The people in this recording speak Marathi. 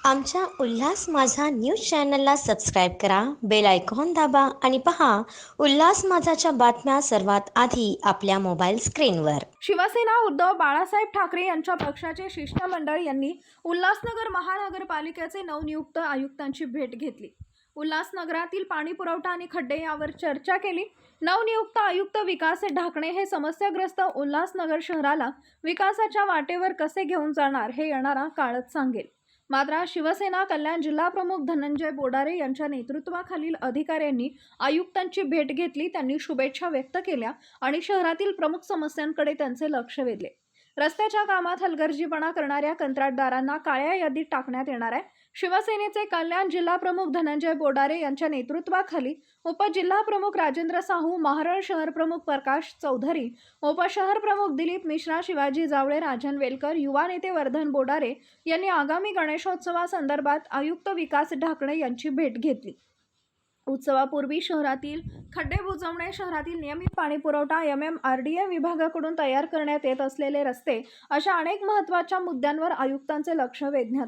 आमच्या उल्हास माझा न्यूज चॅनलला सबस्क्राईब करा, बेल आयकॉन दाबा आणि पहा उल्हास माझाच्या बातम्या सर्वात आधी आपल्या मोबाईल स्क्रीनवर. शिवसेना उद्धव बाळासाहेब ठाकरे यांच्या पक्षाचे शिष्टमंडळ यांनी उल्हासनगर महानगरपालिकेचे नवनियुक्त आयुक्तांची भेट घेतली. उल्हासनगरातील पाणी पुरवठा आणि खड्डे यावर चर्चा केली. नवनियुक्त आयुक्त विकास ढाकणे हे समस्याग्रस्त उल्हासनगर शहराला विकासाच्या वाटेवर कसे घेऊन जाणार हे येणारा काळच सांगेल. मात्र शिवसेना कल्याण जिल्हा प्रमुख धनंजय बोडारे यांच्या नेतृत्वाखालील अधिकाऱ्यांनी आयुक्तांची भेट घेतली. त्यांनी शुभेच्छा व्यक्त केल्या आणि शहरातील प्रमुख समस्यांकडे त्यांचे लक्ष वेधले. रस्त्याच्या कामात हलगर्जीपणा करणाऱ्या कंत्राटदारांना काळ्या यादीत टाकण्यात येणार आहे. शिवसेनेचे कल्याण जिल्हा प्रमुख धनंजय बोडारे यांच्या नेतृत्वाखाली उपजिल्हा प्रमुख राजेंद्र साहू, महाराळ शहर प्रमुख प्रकाश चौधरी, उपशहर प्रमुख दिलीप मिश्रा, शिवाजी जावळे, राजन वेलकर, युवा नेते वर्धन बोडारे यांनी आगामी गणेशोत्सवासंदर्भात आयुक्त विकास ढाकणे यांची भेट घेतली. उत्सवापूर्वी शहरातील खड्डे बुजवणे, शहरातील नियमित पाणी पुरवठा, MMRDA विभागाकडून तयार करण्यात येत असलेले रस्ते अशा अनेक महत्त्वाच्या मुद्द्यांवर आयुक्तांचे लक्ष वेधण्यात आले.